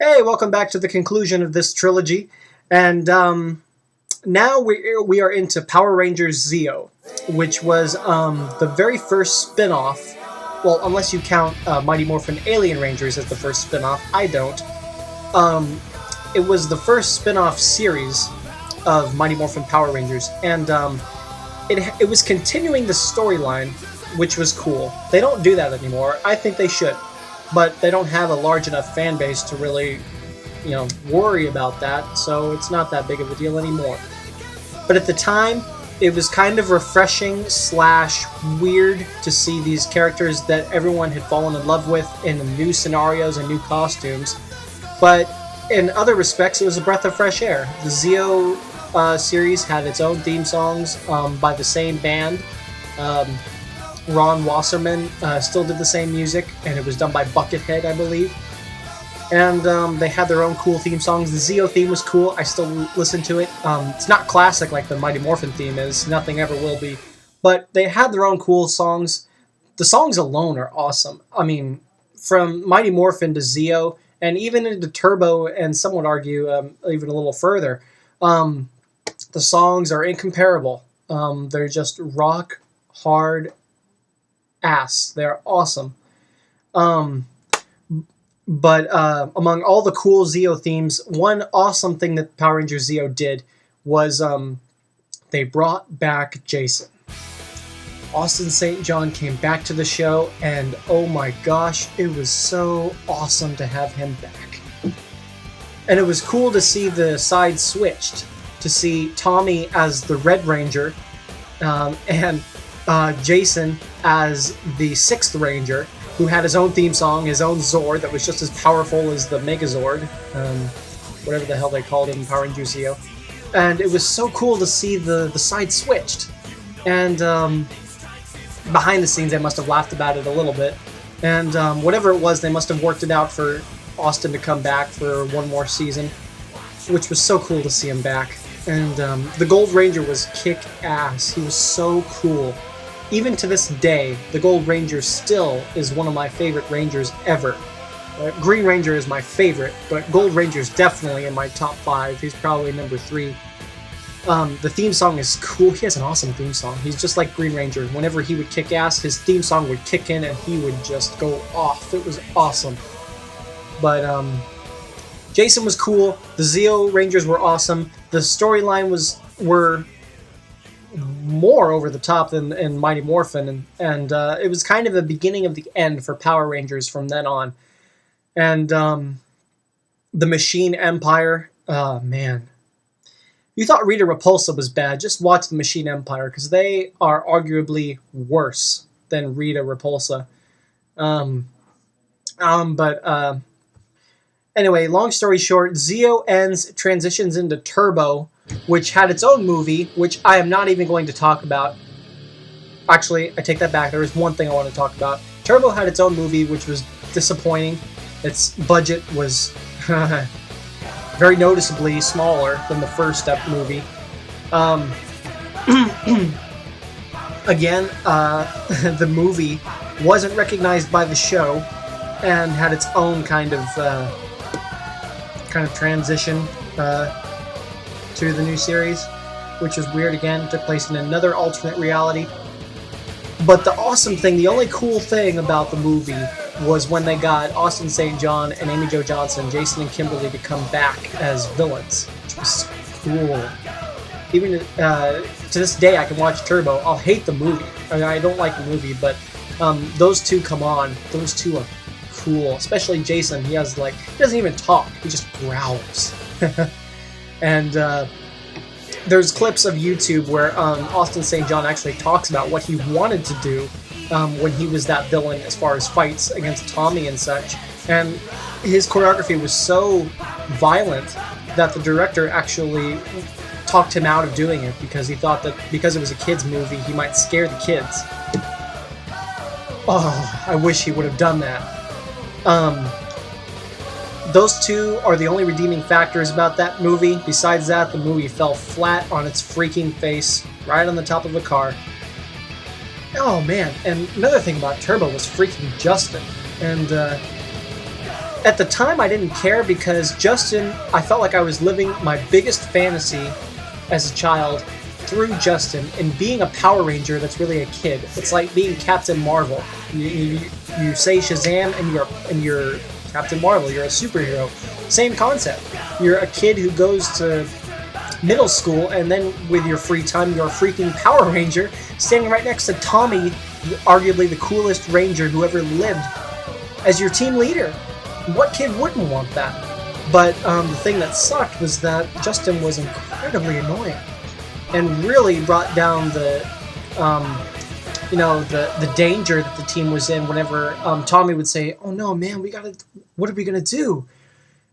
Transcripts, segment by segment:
Hey, welcome back to the conclusion of this trilogy. And now we are into Power Rangers Zeo, which was the very first spin off. Well, unless you count Mighty Morphin Alien Rangers as the first spin off, I don't. It was the first spin off series of Mighty Morphin Power Rangers, and it was continuing the storyline, which was cool. They don't do that anymore. I think they should. But they don't have a large enough fan base to really, worry about that, so it's not that big of a deal anymore. But at the time, it was kind of refreshing / weird to see these characters that everyone had fallen in love with in new scenarios and new costumes. But in other respects, it was a breath of fresh air. The Zeo series had its own theme songs by the same band. Ron Wasserman still did the same music, and it was done by Buckethead, I believe. And they had their own cool theme songs. The Zeo theme was cool. I still listen to it. It's not classic like the Mighty Morphin theme is. Nothing ever will be. But they had their own cool songs. The songs alone are awesome. I mean, from Mighty Morphin to Zeo, and even into Turbo, and some would argue even a little further, the songs are incomparable. They're just rock hard ass. They're awesome. But among all the cool Zeo themes, one awesome thing that Power Rangers Zeo did was they brought back Jason. Austin St. John came back to the show, and oh my gosh, it was so awesome to have him back. And it was cool to see the sides switched, to see Tommy as the Red Ranger, and Jason as the 6th Ranger, who had his own theme song, his own Zord that was just as powerful as the Megazord, whatever the hell they called it in Power Rangers Zeo. And it was so cool to see the sides switched. And behind the scenes, they must have laughed about it a little bit. And whatever it was, they must have worked it out for Austin to come back for one more season, which was so cool to see him back. And the Gold Ranger was kick-ass. He was so cool. Even to this day, the Gold Ranger still is one of my favorite Rangers ever. Green Ranger is my favorite, but Gold Ranger is definitely in my top 5. He's probably number 3. The theme song is cool. He has an awesome theme song. He's just like Green Ranger. Whenever he would kick ass, his theme song would kick in and he would just go off. It was awesome. But Jason was cool. The Zeo Rangers were awesome. The storyline were more over the top than in Mighty Morphin, and it was kind of the beginning of the end for Power Rangers from then on. And the Machine Empire, man. You thought Rita Repulsa was bad, just watch the Machine Empire, because they are arguably worse than Rita Repulsa. Anyway, long story short, Zeo ends, transitions into Turbo, which had its own movie, which I am not even going to talk about. Actually, I take that back. There is one thing I want to talk about. Turbo had its own movie, which was disappointing. Its budget was very noticeably smaller than the first step movie. Again, the movie wasn't recognized by the show and had its own kind of transition to the new series, which was weird again. It took place in another alternate reality. But the awesome thing, the only cool thing about the movie was when they got Austin St. John and Amy Jo Johnson, Jason and Kimberly to come back as villains, which was cool. Even to this day, I can watch Turbo. I'll hate the movie. I don't like the movie, but those two come on. Those two are cool. Especially Jason. He doesn't even talk. He just growls. And there's clips of YouTube where Austin St. John actually talks about what he wanted to do when he was that villain as far as fights against Tommy and such. And his choreography was so violent that the director actually talked him out of doing it because he thought that because it was a kid's movie, he might scare the kids. Oh, I wish he would have done that. Those two are the only redeeming factors about that movie. Besides that, the movie fell flat on its freaking face, right on the top of a car. Oh man, and another thing about Turbo was freaking Justin. And At the time, I didn't care because Justin, I felt like I was living my biggest fantasy as a child through Justin, and being a Power Ranger that's really a kid. It's like being Captain Marvel. You say Shazam and you're Captain Marvel. You're a superhero. Same concept. You're a kid who goes to middle school, and then with your free time, you're a freaking Power Ranger standing right next to Tommy, arguably the coolest Ranger who ever lived, as your team leader. What kid wouldn't want that? But the thing that sucked was that Justin was incredibly annoying and really brought down the danger that the team was in whenever Tommy would say, "Oh no, man, what are we gonna do?"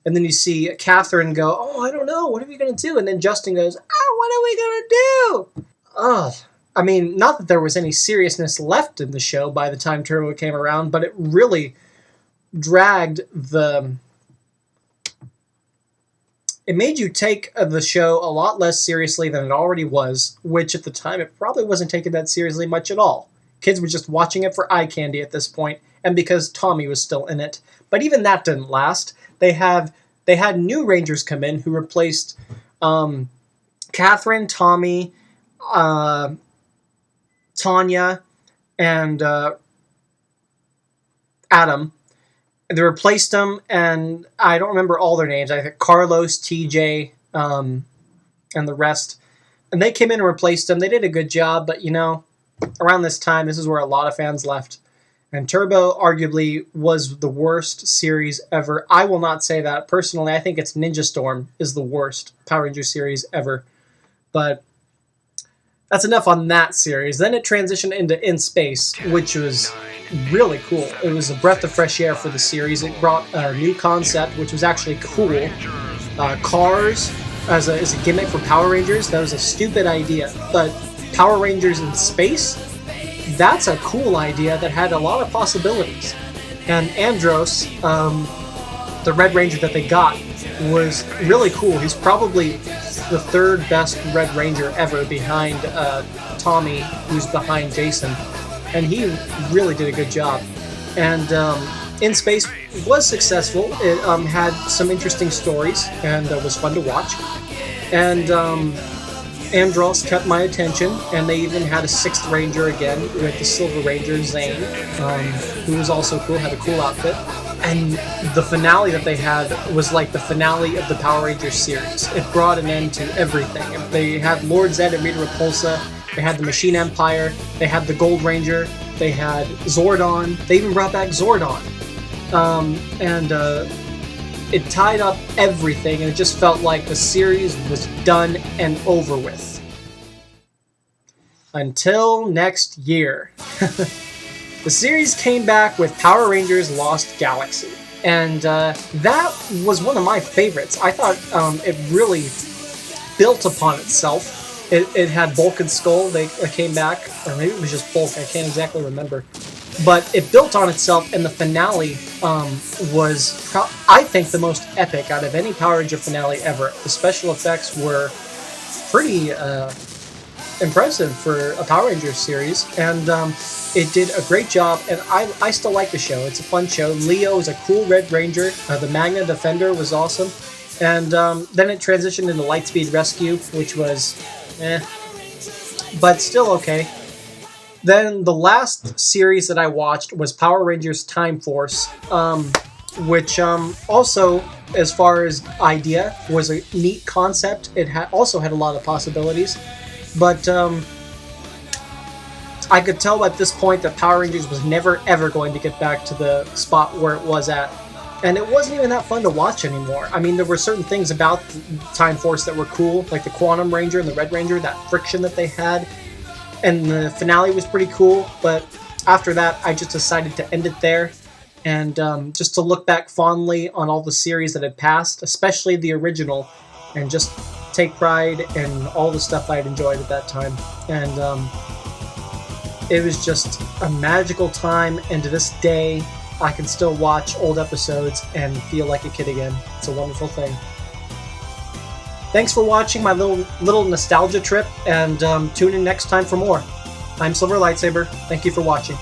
And then you see Catherine go, "Oh, I don't know, what are we gonna do?" And then Justin goes, "Oh, what are we gonna do?" Ugh. I mean, not that there was any seriousness left in the show by the time Turbo came around, but it really dragged it made you take the show a lot less seriously than it already was, which at the time it probably wasn't taken that seriously much at all. Kids were just watching it for eye candy at this point, and because Tommy was still in it. But even that didn't last. They had new Rangers come in who replaced Catherine, Tommy, Tanya, and Adam. They replaced them, and I don't remember all their names. I think Carlos, TJ, and the rest. And they came in and replaced them. They did a good job, but around this time, this is where a lot of fans left. And Turbo arguably was the worst series ever. I will not say that. Personally, I think it's Ninja Storm is the worst Power Ranger series ever. But that's enough on that series. Then it transitioned into In Space, which was really cool. It was a breath of fresh air for the series. It brought a new concept, which was actually cool. Cars as a gimmick for Power Rangers, that was a stupid idea. But Power Rangers in space, that's a cool idea that had a lot of possibilities. And Andros, the Red Ranger that they got, was really cool. He's probably the third best Red Ranger ever behind Tommy, who's behind Jason. And he really did a good job. And In Space was successful. It had some interesting stories and was fun to watch. And Andros kept my attention, and they even had a sixth Ranger again with the Silver Ranger, Zane, who was also cool, had a cool outfit. And the finale that they had was like the finale of the Power Rangers series. It brought an end to everything. They had Lord Zed and Rita Repulsa. They had the Machine Empire. They had the Gold Ranger. They had Zordon. They even brought back Zordon. It tied up everything, and it just felt like the series was done and over with. Until next year. The series came back with Power Rangers Lost Galaxy, and that was one of my favorites. I thought it really built upon itself. It had Bulk and Skull, they came back, or maybe it was just Bulk, I can't exactly remember. But it built on itself, and the finale was, I think, the most epic out of any Power Ranger finale ever. The special effects were pretty impressive for a Power Rangers series, and it did a great job, and I still like the show. It's a fun show. Leo is a cool Red Ranger. The Magna Defender was awesome. And then it transitioned into Lightspeed Rescue, which was but still okay. Then the last series that I watched was Power Rangers Time Force, which also, as far as idea, was a neat concept. It also had a lot of possibilities, but I could tell at this point that Power Rangers was never ever going to get back to the spot where it was at. And it wasn't even that fun to watch anymore. I mean, there were certain things about Time Force that were cool, like the Quantum Ranger and the Red Ranger, that friction that they had. And the finale was pretty cool, but after that, I just decided to end it there. And just to look back fondly on all the series that had passed, especially the original, and just take pride in all the stuff I had enjoyed at that time. And it was just a magical time, and to this day, I can still watch old episodes and feel like a kid again. It's a wonderful thing. Thanks for watching my little nostalgia trip, and tune in next time for more. I'm Silver Lightsaber. Thank you for watching.